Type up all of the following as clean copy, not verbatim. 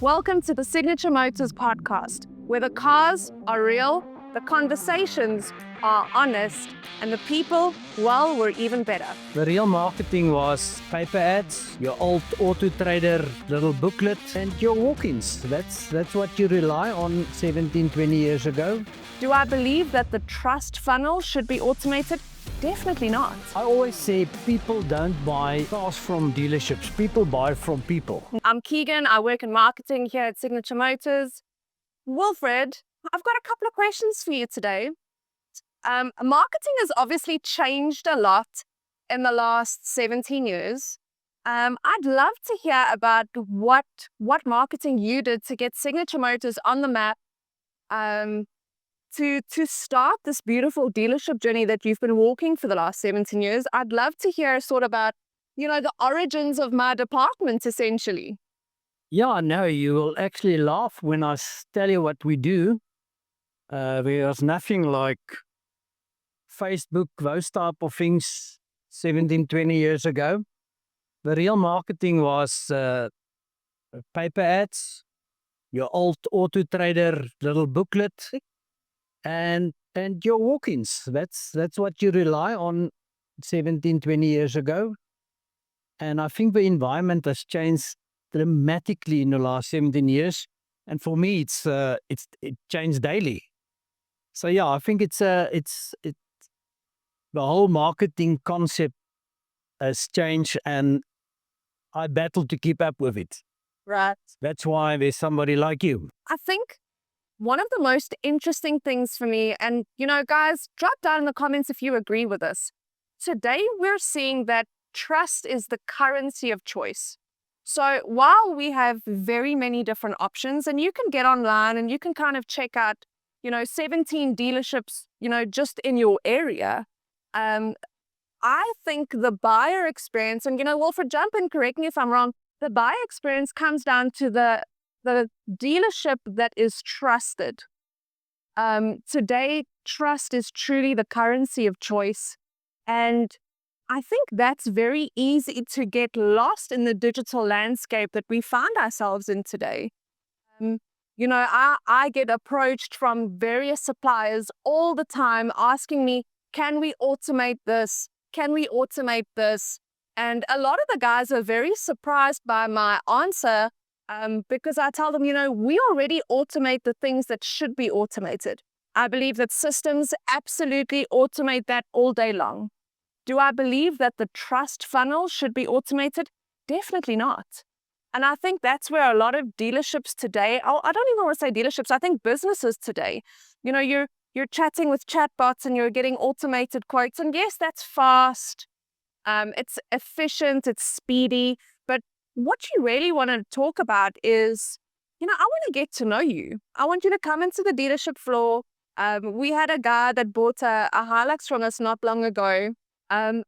Welcome to the Signature Motors podcast, where the cars are real, the conversations are honest, and the people, well, were even better. The real marketing was paper ads, your old auto trader little booklet, and your walk-ins. That's what you rely on 17, 20 years ago. Do I believe that the trust funnel should be automated? Definitely not. I always say people don't buy cars from dealerships. People buy from people. I'm Keegan. I work in marketing here at Signature Motors. Wilfred, I've got a couple of questions for you today. Marketing has obviously changed a lot in the last 17 years. I'd love to hear about what marketing you did to get Signature Motors on the map, to start this beautiful dealership journey that you've been walking for the last 17 years. I'd love to hear sort of about, the origins of my department, essentially. Yeah, no, you will actually laugh when I tell you what we do. There was nothing like Facebook, those type of things 17, 20 years ago. The real marketing was paper ads, your old auto trader little booklet, and your walk-ins. That's what you rely on 17, 20 years ago. And I think the environment has changed dramatically in the last 17 years. And for me, it changed daily. So yeah, I think the whole marketing concept has changed, and I battle to keep up with it. Right. That's why there's somebody like you. I think one of the most interesting things for me, and guys, drop down in the comments if you agree with this. Today, we're seeing that trust is the currency of choice. So while we have very many different options, and you can get online and you can kind of check out, 17 dealerships, just in your area, I think the buyer experience, and Wilfred, jump in, correct me if I'm wrong, the buyer experience comes down to the dealership that is trusted. Today, trust is truly the currency of choice. And I think that's very easy to get lost in the digital landscape that we find ourselves in today. I get approached from various suppliers all the time asking me, can we automate this? Can we automate this? And a lot of the guys are very surprised by my answer, because I tell them, we already automate the things that should be automated. I believe that systems absolutely automate that all day long. Do I believe that the trust funnel should be automated? Definitely not. And I think that's where a lot of dealerships today, I don't even want to say dealerships, I think businesses today, you're chatting with chatbots and you're getting automated quotes. And yes, that's fast. It's efficient, it's speedy. But what you really want to talk about is, I want to get to know you. I want you to come into the dealership floor. We had a guy that bought a Hilux from us not long ago. I've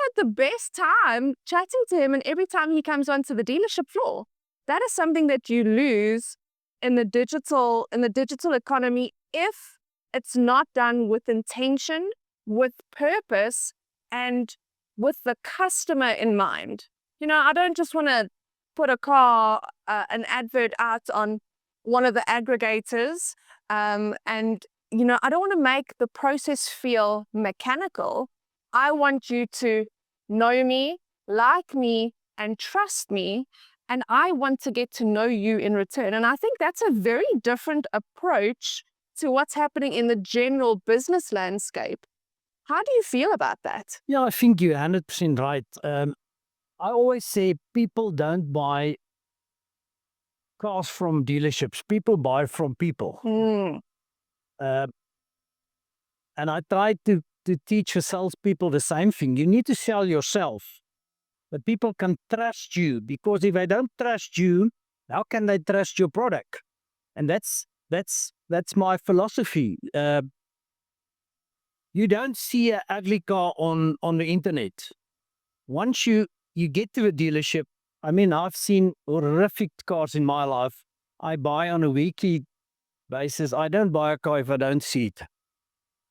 had the best time chatting to him, and every time he comes onto the dealership floor. That is something that you lose in the digital economy if it's not done with intention, with purpose, and with the customer in mind. I don't just want to put an advert out on one of the aggregators, and I don't want to make the process feel mechanical. I want you to know me, like me, and trust me, and I want to get to know you in return. And I think that's a very different approach to what's happening in the general business landscape. How do you feel about that? Yeah, I think you're 100% right. I always say people don't buy cars from dealerships. People buy from people. And I try to teach the salespeople the same thing. You need to sell yourself. But people can trust you, because if they don't trust you, how can they trust your product? And that's my philosophy. You don't see an ugly car on the internet. Once you get to a dealership, I've seen horrific cars in my life. I buy on a weekly basis. I don't buy a car if I don't see it.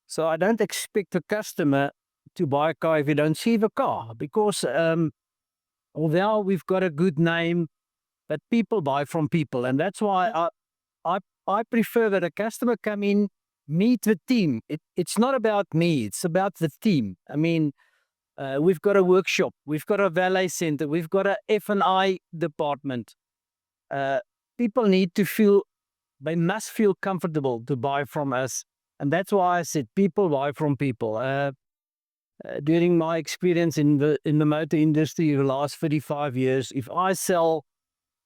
So I don't expect a customer to buy a car if you don't see the car, because although we've got a good name, but people buy from people. And that's why I prefer that a customer come in, meet the team. It's not about me, it's about the team. I mean, we've got a workshop, we've got a valet center, we've got a F&I department. People need to feel, they must feel comfortable to buy from us. And that's why I said people buy from people. During my experience in the motor industry the last 35 years, if I sell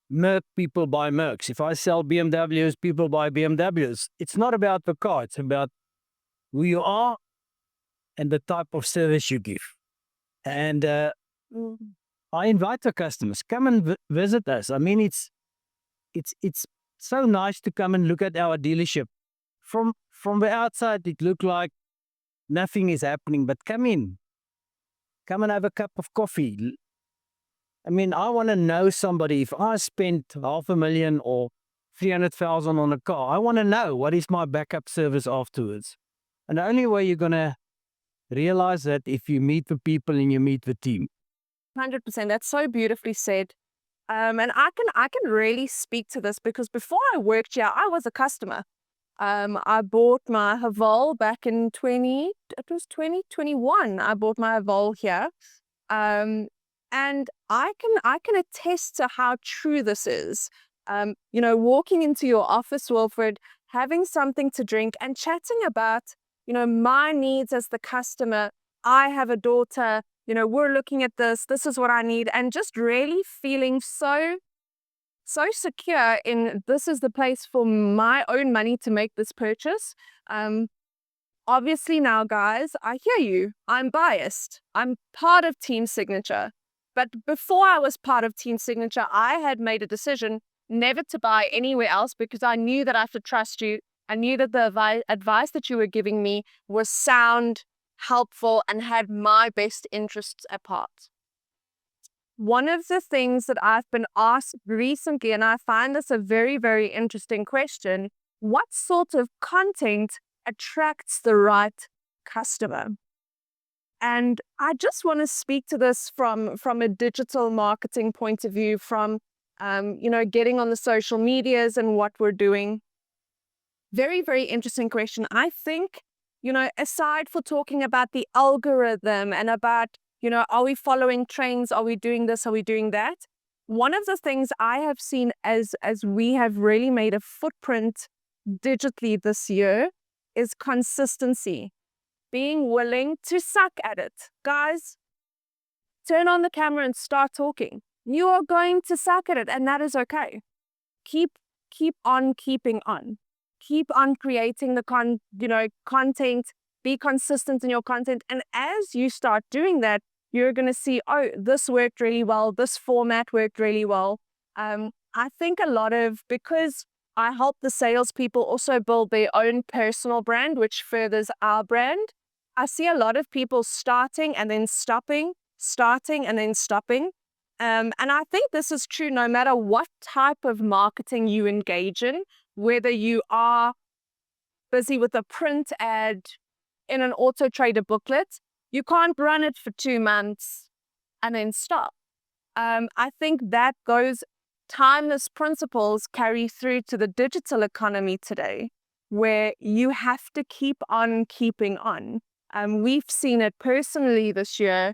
Merc, people buy Mercs. If I sell BMWs, people buy BMWs. It's not about the car, it's about who you are and the type of service you give. And I invite the customers, come and visit us. I mean, it's so nice to come and look at our dealership. From the outside, it looked like nothing is happening, but come in. Come and have a cup of coffee. I mean, I want to know somebody. If I spent $500,000 or 300,000 on a car, I want to know what is my backup service afterwards. And the only way you're going to realize that if you meet the people and you meet the team. 100%. That's so beautifully said. And I can really speak to this because before I worked here, I was a customer. I bought my Haval back in 2021. I bought my Haval here. And I can attest to how true this is. Walking into your office, Wilfred, having something to drink and chatting about, my needs as the customer. I have a daughter, we're looking at this is what I need. And just really feeling so secure in this is the place for my own money to make this purchase. Obviously now, guys, I hear you. I'm biased. I'm part of Team Signature. But before I was part of Team Signature, I had made a decision never to buy anywhere else because I knew that I have to trust you. I knew that the advice that you were giving me was sound, helpful, and had my best interests at heart. One of the things that I've been asked recently, and I find this a very, very interesting question, what sort of content attracts the right customer? And I just want to speak to this from a digital marketing point of view, from, getting on the social medias and what we're doing. Very, very interesting question. I think, aside for talking about the algorithm and about, are we following trends? Are we doing this? Are we doing that? One of the things I have seen as we have really made a footprint digitally this year is consistency. Being willing to suck at it. Guys, turn on the camera and start talking. You are going to suck at it, and that is okay. Keep on keeping on. Keep on creating the content. Be consistent in your content. And as you start doing that, you're going to see, oh, this worked really well. This format worked really well. I think because I help the salespeople also build their own personal brand, which furthers our brand. I see a lot of people starting and then stopping, starting and then stopping. And I think this is true no matter what type of marketing you engage in, whether you are busy with a print ad in an auto trader booklet, you can't run it for 2 months and then stop. I think that timeless principles carry through to the digital economy today, where you have to keep on keeping on. We've seen it personally this year,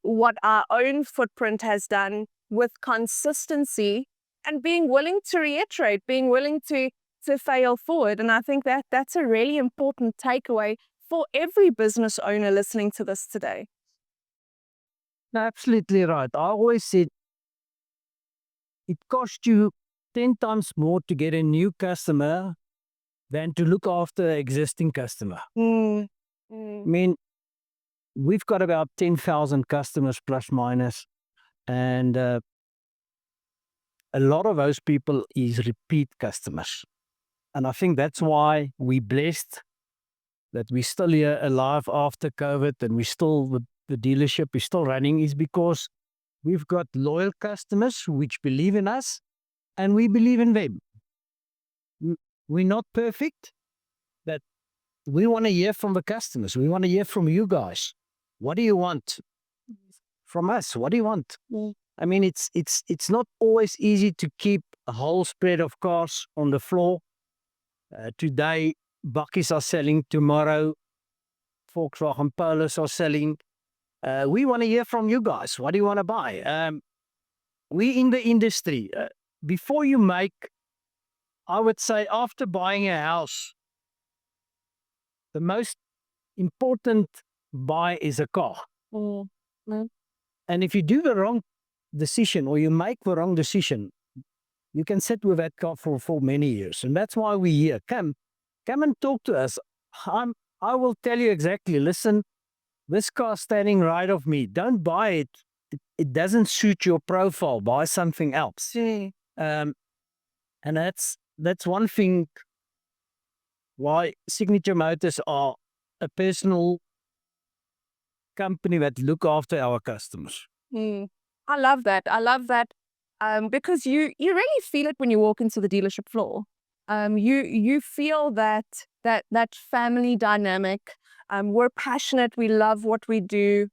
what our own footprint has done with consistency and being willing to reiterate, being willing to fail forward. And I think that's a really important takeaway for every business owner listening to this today. Absolutely right. I always said it costs you 10 times more to get a new customer than to look after an existing customer. I mean, we've got about 10,000 customers plus minus, and a lot of those people is repeat customers. And I think that's why we're blessed that we're still here alive after COVID, and the dealership is still running, is because we've got loyal customers which believe in us and we believe in them. We're not perfect, but we want to hear from the customers. We want to hear from you guys. What do you want from us? What do you want? I mean, it's not always easy to keep a whole spread of cars on the floor. Today, Bakkies are selling. Tomorrow, Volkswagen Polos are selling. We want to hear from you guys. What do you want to buy? We in the industry. Before you make, I would say, after buying a house, the most important buy is a car. Mm. Mm. And if you do the wrong decision or you make the wrong decision, you can sit with that car for many years. And that's why we're here. Come and talk to us. I will tell you exactly, listen, this car standing right of me, don't buy it. It doesn't suit your profile. Buy something else. Mm. And that's one thing why Signature Motors are a personal company that look after our customers. Mm. I love that. I love that because you really feel it when you walk into the dealership floor. You feel that family dynamic. We're passionate. We love what we do.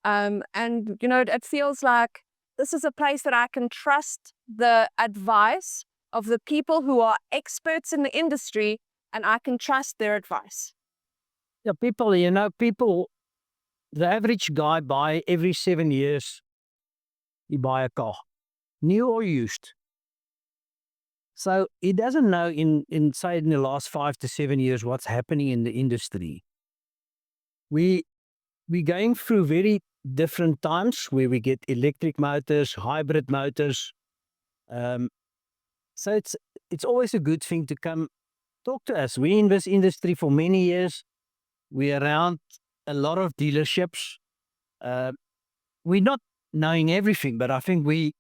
And it feels like this is a place that I can trust the advice of the people who are experts in the industry, and I can trust their advice. Yeah, people, the average guy buy every 7 years, he buy a car, new or used. So he doesn't know in the last 5 to 7 years what's happening in the industry. We're going through very different times where we get electric motors, hybrid motors. So it's always a good thing to come talk to us. We in this industry for many years. We're around a lot of dealerships. We're not knowing everything, but I think we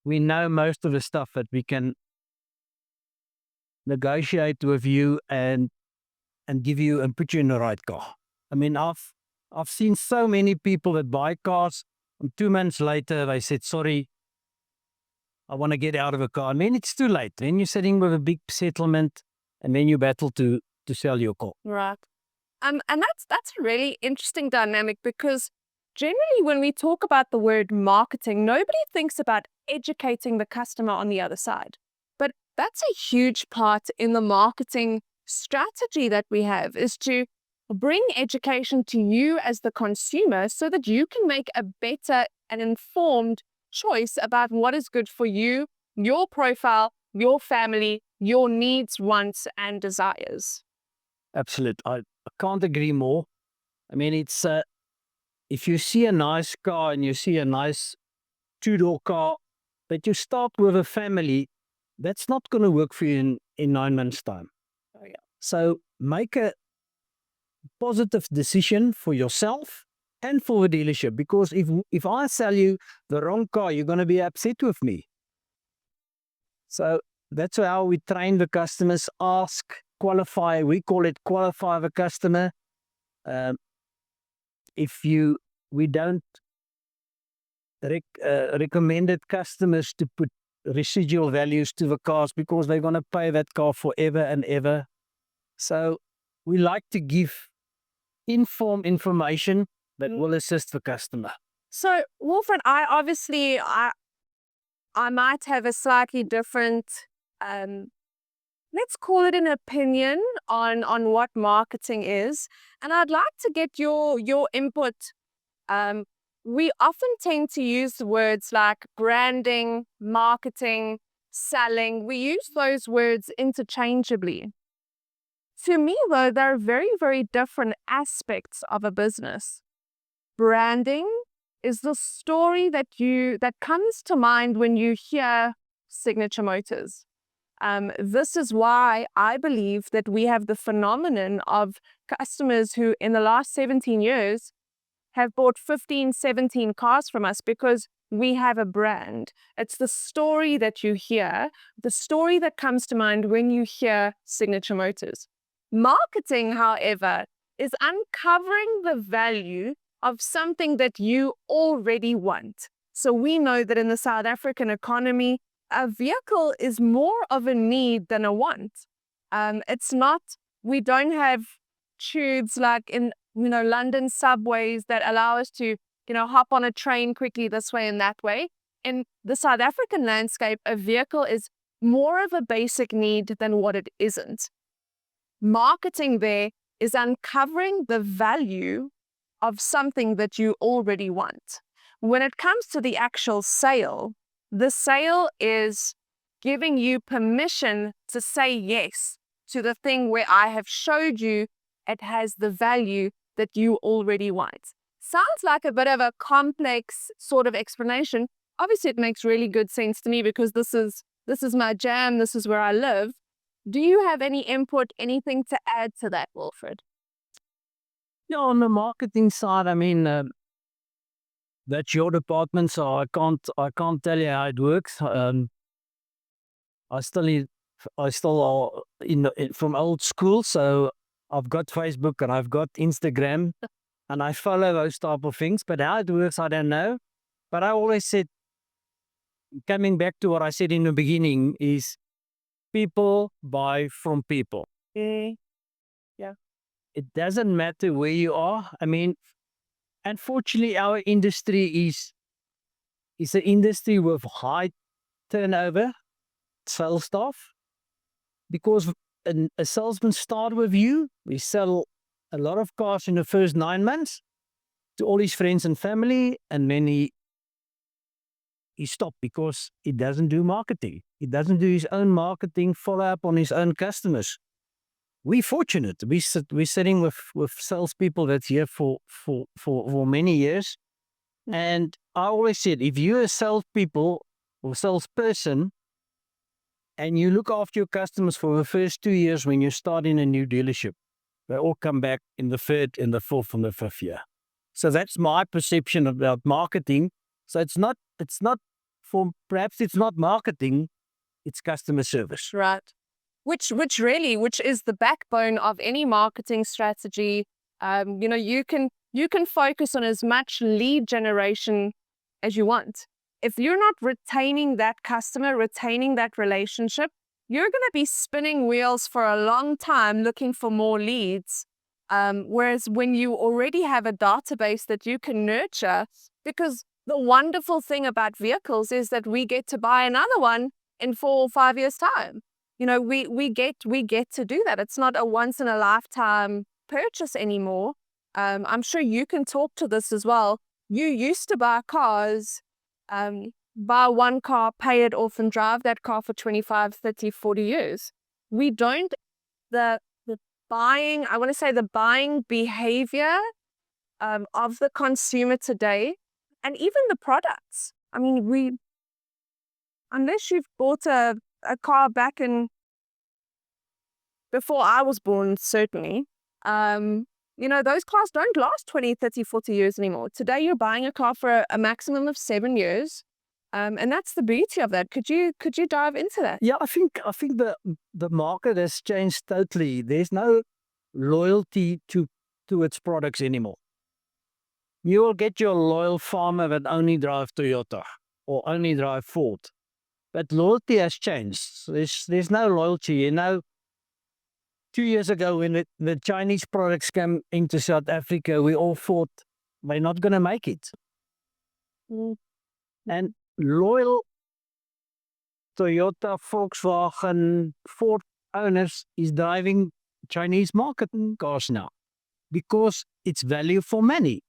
know most of the stuff that we can negotiate with you and give you and put you in the right car. I mean, I've seen so many people that buy cars and 2 months later they said, sorry, I want to get out of a car. And then it's too late. Then you're sitting with a big settlement and then you battle to sell your car. Right. And that's a really interesting dynamic because generally when we talk about the word marketing, nobody thinks about educating the customer on the other side. But that's a huge part in the marketing strategy that we have, is to bring education to you as the consumer so that you can make a better and informed choice about what is good for you, your profile, your family, your needs, wants, and desires. Absolutely. I can't agree more. I mean, it's if you see a nice car and you see a nice two-door car, but you start with a family, that's not going to work for you in 9 months' time. Oh, yeah. So make a positive decision for yourself and for the dealership, because if I sell you the wrong car, you're going to be upset with me. So that's how we train the customers, ask, qualify. We call it qualify the customer. We don't recommended customers to put residual values to the cars because they're going to pay that car forever and ever. So we like to give informed information that will assist the customer. So, Wilfred, I might have a slightly different, let's call it an opinion on what marketing is, and I'd like to get your input. We often tend to use words like branding, marketing, selling. We use those words interchangeably. To me, though, they're very, very different aspects of a business. Branding is the story that comes to mind when you hear Signature Motors. This is why I believe that we have the phenomenon of customers who in the last 17 years have bought 15, 17 cars from us because we have a brand. It's the story that you hear, the story that comes to mind when you hear Signature Motors. Marketing, however, is uncovering the value of something that you already want. So we know that in the South African economy, a vehicle is more of a need than a want. It's not, we don't have tubes like in London subways that allow us to hop on a train quickly this way and that way. In the South African landscape, a vehicle is more of a basic need than what it isn't. Marketing there is uncovering the value of something that you already want. When it comes to the actual sale, the sale is giving you permission to say yes to the thing where I have showed you it has the value that you already want. Sounds like a bit of a complex sort of explanation. Obviously, it makes really good sense to me because this is my jam, this is where I live. Do you have any input, anything to add to that, Wilfred? Yeah, on the marketing side, I mean, that's your department, so I can't tell you how it works. I still are from old school, so I've got Facebook and I've got Instagram, and I follow those type of things. But how it works, I don't know. But I always said, coming back to what I said in the beginning, is people buy from people. Yeah. It doesn't matter where you are. I mean, unfortunately, our industry is an industry with high turnover, sales staff, because a salesman start with you. We sell a lot of cars in the first 9 months to all his friends and family, and then he stopped because he doesn't do marketing. He doesn't do his own marketing, follow up on his own customers. We're fortunate. We're sitting with salespeople that's here for many years. And I always said, if you're a salespeople or salesperson and you look after your customers for the first 2 years when you start in a new dealership, they all come back in the third, and the fourth, and the fifth year. So that's my perception about marketing. So it's not perhaps it's not marketing, it's customer service. Right. Which is the backbone of any marketing strategy. You can focus on as much lead generation as you want. If you're not retaining that customer, retaining that relationship, you're going to be spinning wheels for a long time looking for more leads. Whereas when you already have a database that you can nurture, because the wonderful thing about vehicles is that we get to buy another one in 4 or 5 years' time. We get to do that. It's not a once in a lifetime purchase anymore. I'm sure you can talk to this as well. You used to buy cars, buy one car, pay it off, and drive that car for 25, 30, 40 years. We don't, the buying, I want to say the buying behavior of the consumer today, and even the products. I mean, unless you've bought a car back in before I was born, certainly, those cars don't last 20, 30, 40 years anymore. Today, you're buying a car for a maximum of 7 years. And that's the beauty of that. Could you dive into that? Yeah, I think the market has changed totally. There's no loyalty to its products anymore. You will get your loyal farmer that only drive Toyota or only drive Ford. But loyalty has changed. There's no loyalty. 2 years ago when the Chinese products came into South Africa, we all thought they're not going to make it. And loyal Toyota, Volkswagen, Ford owners is driving Chinese market cars now because it's value for money.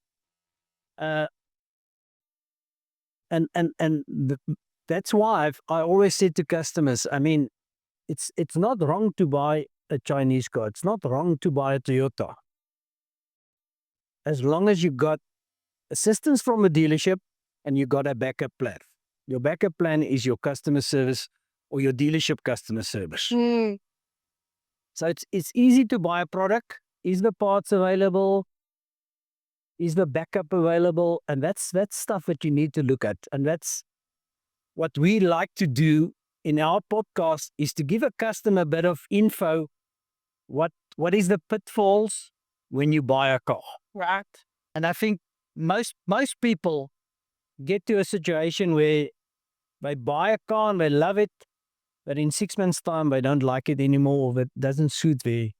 That's why I always said to customers, I mean, it's not wrong to buy a Chinese car. It's not wrong to buy a Toyota. As long as you got assistance from a dealership and you got a backup plan. Your backup plan is your customer service or your dealership customer service. So it's easy to buy a product. Is the parts available? Is the backup available? And that's stuff that you need to look at. And that's what we like to do in our podcast, is to give a customer a bit of info. What is the pitfalls when you buy a car? Right. And I think most people get to a situation where they buy a car and they love it, but in 6 months' time they don't like it anymore, or it doesn't suit their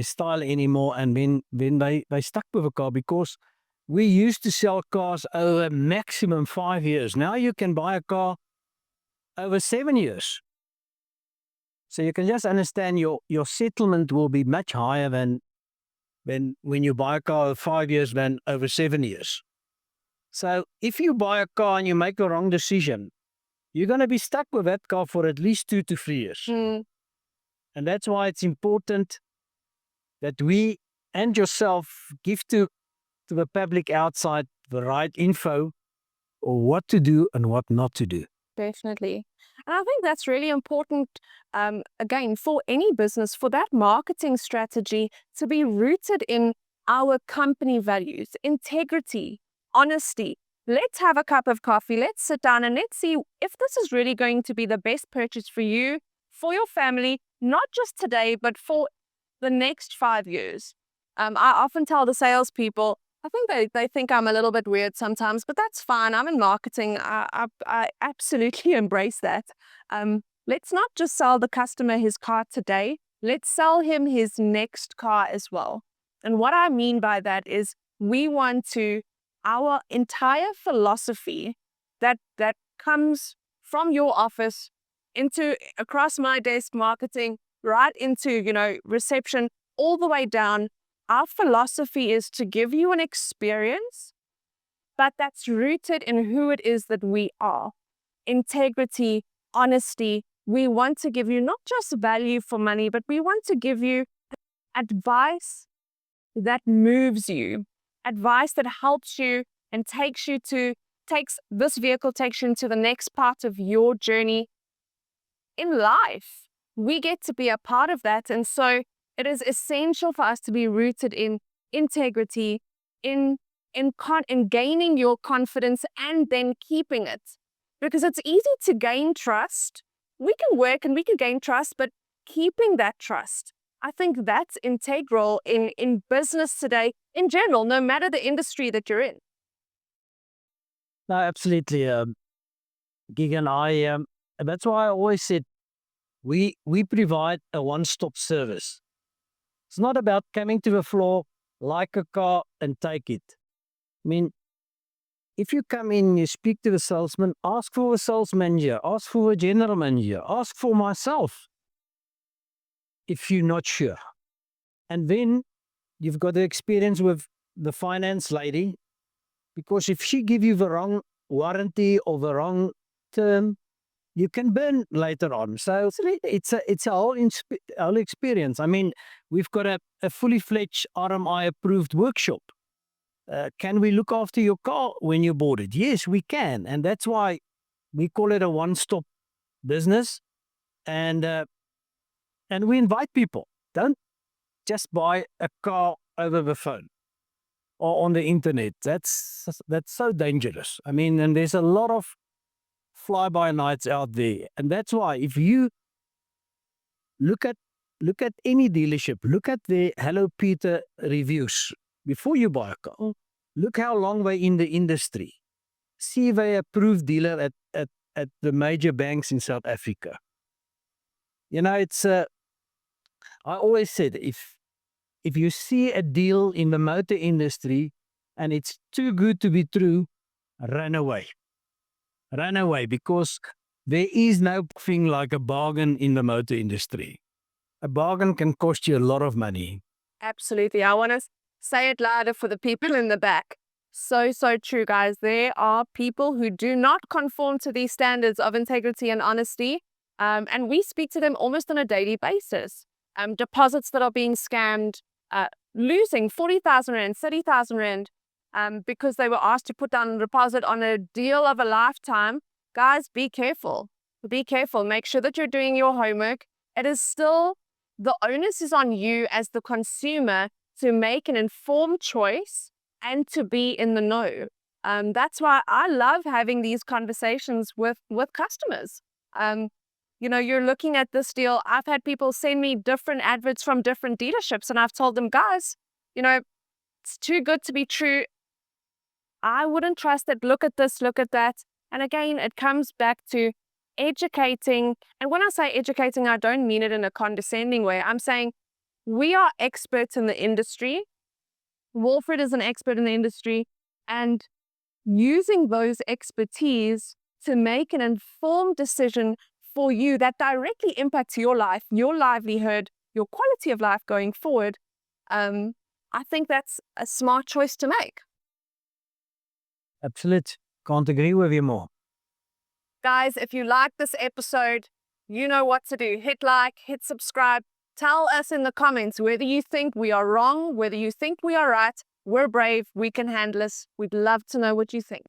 style anymore, and then they stuck with a car because We used to sell cars over maximum 5 years. Now you can buy a car over 7 years. So you can just understand your settlement will be much higher than when you buy a car over 5 years than over 7 years. So if you buy a car and you make a wrong decision, you're going to be stuck with that car for at least 2 to 3 years. Mm. And that's why it's important that we and yourself give to the public outside the right info or what to do and what not to do. Definitely. And I think that's really important, again, for any business, for that marketing strategy to be rooted in our company values, integrity, honesty. Let's have a cup of coffee. Let's sit down and let's see if this is really going to be the best purchase for you, for your family, not just today, but for the next 5 years. I often tell the salespeople, I think they think I'm a little bit weird sometimes, but that's fine. I'm in marketing. I absolutely embrace that. Let's not just sell the customer his car today. Let's sell him his next car as well. And what I mean by that is we want to, our entire philosophy that comes from your office into across my desk marketing, right into, reception, all the way down. Our philosophy is to give you an experience, but that's rooted in who it is that we are. Integrity, honesty. We want to give you not just value for money, but we want to give you advice that moves you, advice that helps you and takes this vehicle takes you into the next part of your journey in life. We get to be a part of that. And so it is essential for us to be rooted in integrity, in gaining your confidence and then keeping it. Because it's easy to gain trust. We can work and we can gain trust, but keeping that trust, I think that's integral in business today, in general, no matter the industry that you're in. No, absolutely. Gigan, that's why I always said we provide a one-stop service. It's not about coming to the floor, like a car, and take it. I mean, if you come in, you speak to the salesman, ask for a sales manager, ask for a general manager, ask for myself if you're not sure. And then you've got the experience with the finance lady, because if she give you the wrong warranty or the wrong term, you can burn later on. So it's a whole experience. I mean, we've got a fully fledged RMI approved workshop. Can we look after your car when you bought it? Yes, we can. And that's why we call it a one-stop business. And we invite people. Don't just buy a car over the phone or on the internet. That's so dangerous. I mean, and there's a lot of fly-by-nights out there. And that's why if you look at any dealership, look at the Hello Peter reviews before you buy a car. Look how long they're in the industry. See if they're approved dealer at the major banks in South Africa. It's I always said, if you see a deal in the motor industry and it's too good to be true, run away. Run away, because there is no thing like a bargain in the motor industry. A bargain can cost you a lot of money. Absolutely. I want to say it louder for the people in the back. So true, guys. There are people who do not conform to these standards of integrity and honesty. And we speak to them almost on a daily basis. Deposits that are being scammed, losing 40,000 Rand, 30,000 Rand, because they were asked to put down a deposit on a deal of a lifetime. Guys, be careful. Be careful. Make sure that you're doing your homework. It is still, the onus is on you as the consumer to make an informed choice and to be in the know. That's why I love having these conversations with customers. You're looking at this deal. I've had people send me different adverts from different dealerships, and I've told them, guys, it's too good to be true. I wouldn't trust it. Look at this, look at that. And again, it comes back to educating. And when I say educating, I don't mean it in a condescending way. I'm saying we are experts in the industry. Wilfred is an expert in the industry. and using those expertise to make an informed decision for you that directly impacts your life, your livelihood, your quality of life going forward, I think that's a smart choice to make. Absolute. Can't agree with you more. Guys, if you like this episode, you know what to do. Hit like, hit subscribe. Tell us in the comments whether you think we are wrong, whether you think we are right. We're brave. We can handle this. We'd love to know what you think.